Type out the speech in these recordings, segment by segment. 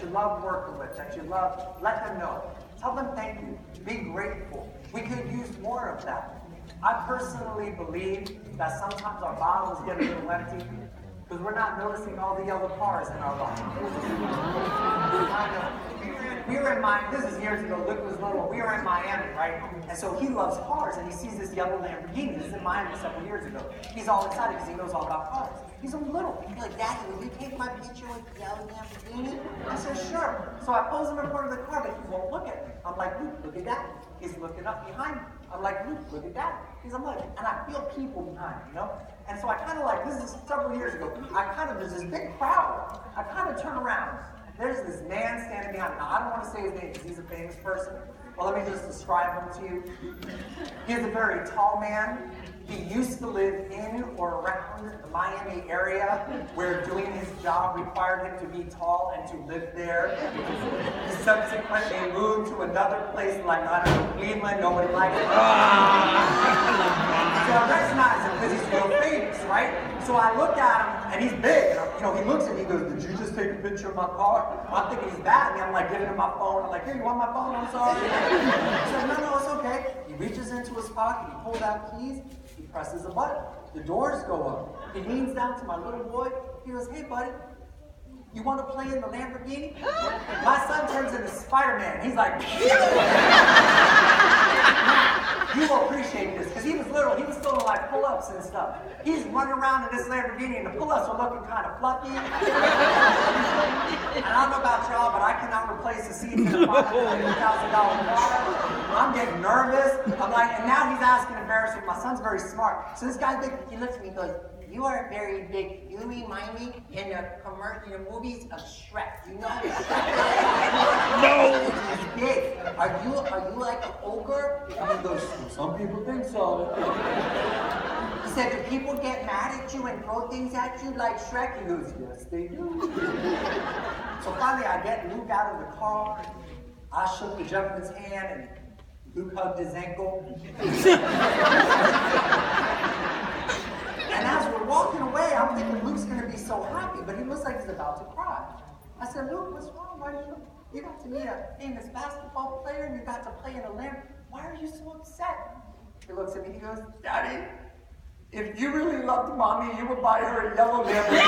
you love working with, that you love, let them know. Tell them thank you. Be grateful. We could use more of that. I personally believe that sometimes our bottles get a little empty because we're not noticing all the yellow cars in our life. We were in Miami, this is years ago, Luke was little, we were in Miami, right? And so he loves cars, and he sees this yellow Lamborghini. This is in Miami several years ago. He's all excited because he knows all about cars. He's only little. He's like, Daddy, will you take my picture with the yellow Lamborghini? I said, sure. So I pose him in front of the car, but he won't look at me. I'm like, Luke, look at that. He's looking up behind me. I'm like, Luke, look at that. He's looking. And I feel people behind me, you know? And so I kind of like, this is several years ago, there's this big crowd. I kind of turn around. There's this man standing behind me. Now, I don't want to say his name because he's a famous person. Well, let me just describe him to you. He's a very tall man. He used to live in or around the Miami area where doing his job required him to be tall and to live there. He subsequently moved to another place like, I don't know, Cleveland, nobody likes it. So I recognize him because he's real famous, right? So I look at him, and he's big. And, he looks at me and goes, did you just take a picture of my car? I'm thinking he's bad at me. I'm like giving him my phone. I'm like, here, you want my phone? I'm sorry. He said, no, it's okay. He reaches into his pocket. He pulls out keys. He presses a button. The doors go up. He leans down to my little boy. He goes, hey, buddy, you want to play in the Lamborghini? My son turns into Spider-Man. He's like, you will appreciate this, because he was little. He was still doing like pull-ups and stuff. He's running around in this Lamborghini, and the pull-ups are looking kind of fluffy. And I don't know about y'all, but I cannot replace the seat in a $500,000 car. I'm getting nervous. I'm like, and now he's asking embarrassing. My son's very smart. So this guy's big. He looks at me and goes, you are very big. You remind me in the movies of Shrek. You know Shrek? No. He's big. Are you like an ogre? And he goes, some people think so. He said, do people get mad at you and throw things at you like Shrek? He goes, yes, they do. So finally, I get Luke out of the car. I shook the gentleman's hand, and Luke hugged his ankle. And as we're walking away, I'm thinking Luke's going to be so happy, but he looks like he's about to cry. I said, Luke, what's wrong? Why you got to meet a famous basketball player and you got to play in a Lamb. Why are you so upset? He looks at me, he goes, Daddy, if you really loved Mommy, you would buy her a yellow Lamborghini.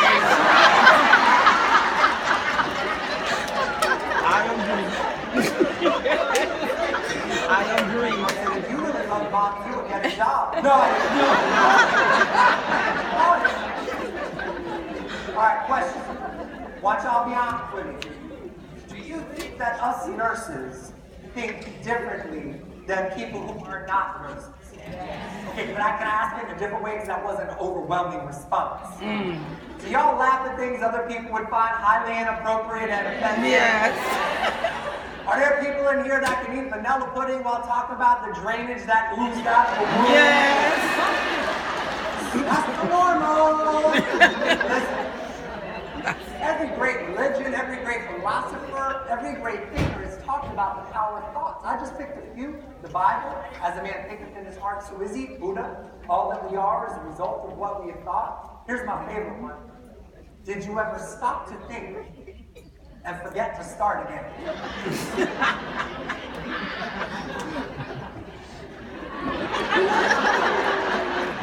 I agree. I said, if you really loved Mommy, you would get a job. No. All right, question. Want y'all be honest with me. Do you think that us nurses think differently than people who are not nurses? Okay, but can I ask it in a different way because that wasn't an overwhelming response. Do y'all laugh at things other people would find highly inappropriate and offensive? Yes. Are there people in here that can eat vanilla pudding while talking about the drainage that oozed out of the room? Yes. That's the normal. Listen, every great religion, every great philosopher, every great thinker has talked about the power of thoughts. I just picked a few. The Bible, as a man thinketh in his heart, so is he. Buddha, all that we are is a result of what we have thought. Here's my favorite one. Did you ever stop to think and forget to start again?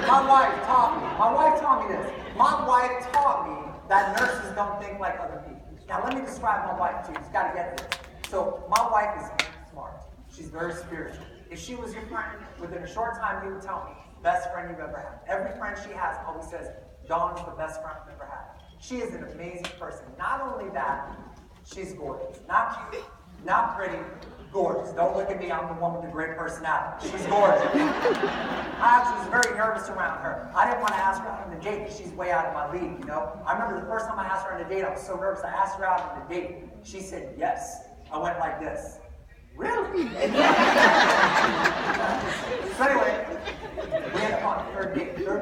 My wife taught me this. My wife taught me that nurses don't think like other people. Now let me describe my wife to you. You've got to get this. So my wife is very smart. She's very spiritual. If she was your friend, within a short time you would tell me, best friend you've ever had. Every friend she has always says, Dawn's the best friend I've ever had. She is an amazing person. Not only that, she's gorgeous. Not cute, not pretty, gorgeous. Don't look at me, I'm the one with the great personality. She's gorgeous. I actually was very nervous around her. I didn't want to ask her out on a date because she's way out of my league, you know? I remember the first time I asked her on a date, I was so nervous. I asked her out on a date. She said yes. I went like this. Really? So anyway, we had fun. Third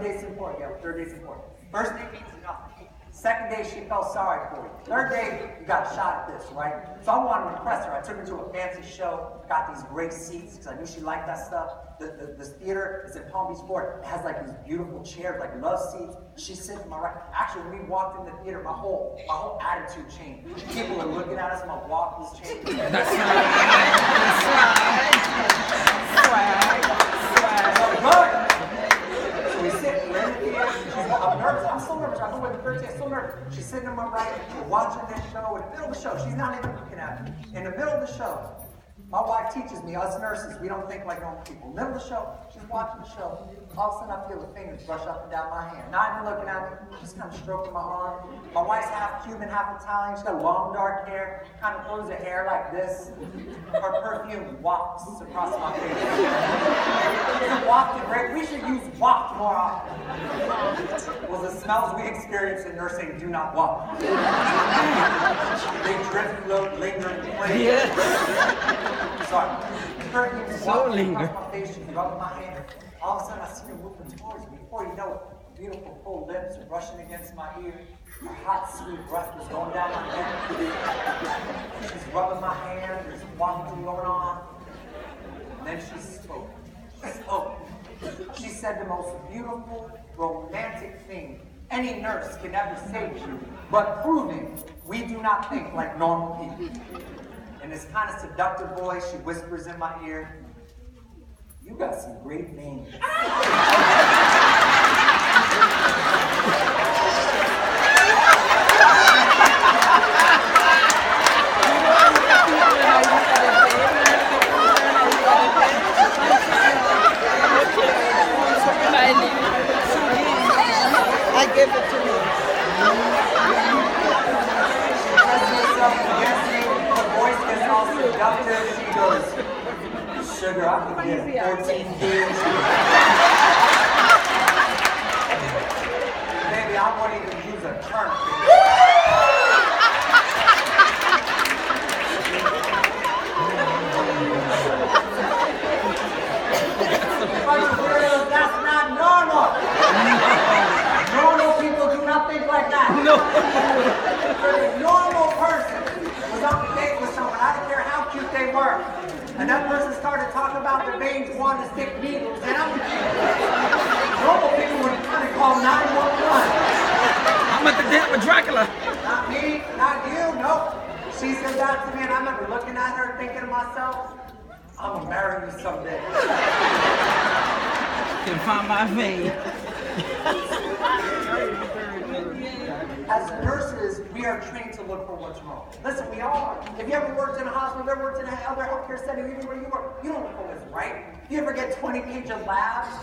date's important, yeah. Third date's important. First date means nothing. Second day, she felt sorry for you. Third day, you got a shot at this, right? So I wanted to impress her. I took her to a fancy show, got these great seats, because I knew she liked that stuff. The theater is in Palm Beach, Florida. It has like these beautiful chairs, like love seats. She's sitting to my right. Actually, when we walked in the theater, my whole attitude changed. People are looking at us, my walk was changing. That's right. Good. So we sit, we're in the theater. I'm nervous. I'm so nervous. I go with the 13. I'm so nervous. She's sitting to my right. We're watching this show. In the middle of the show, she's not even looking at me. In the middle of the show, my wife teaches me, us nurses, we don't think like normal people. Middle of the show, she's watching the show. All of a sudden, I feel the fingers brush up and down my hand. Not even looking at me, just kind of stroking my arm. My wife's half Cuban, half Italian. She's got long, dark hair. Kind of throws her hair like this. Her perfume wafts across my face. It's wafted great. We should use waft more often. Well, the smells we experience in nursing do not waft. They drift, float, linger, and play. Yeah. Sorry. Perfume So linger. across my face. She's rubbing my hand. All of a sudden, I see her moving towards me. Before you know it, beautiful full lips are brushing against my ear. Her hot, sweet breath is going down my neck. She's rubbing my hand. There's wafting going on. And then she spoke. She spoke. She said the most beautiful, romantic thing any nurse can ever say to you, but proving we do not think like normal people. In this kind of seductive voice, she whispers in my ear, "You got some great veins." I give it to me. Her voice gets all seductive. She goes, "Sugar, I could get 14 years." Baby, I won't even use a turnip. That's not normal. Normal people do not think like that. No. A normal person was on a date with someone, I don't care how cute they were, and that person started talking about their veins, wanting to stick needles in them. Normal people would kind of call 911. I'm at the date with Dracula. Not me, not you, nope. She said that to me, and I remember looking at her thinking to myself, I'm gonna marry you someday. Can find my vein. As nurses, we are trained to look for what's wrong. Listen, we are. If you ever worked in a hospital, ever worked in another healthcare setting, even where you work, you don't look for what's right. You ever get 20-page of labs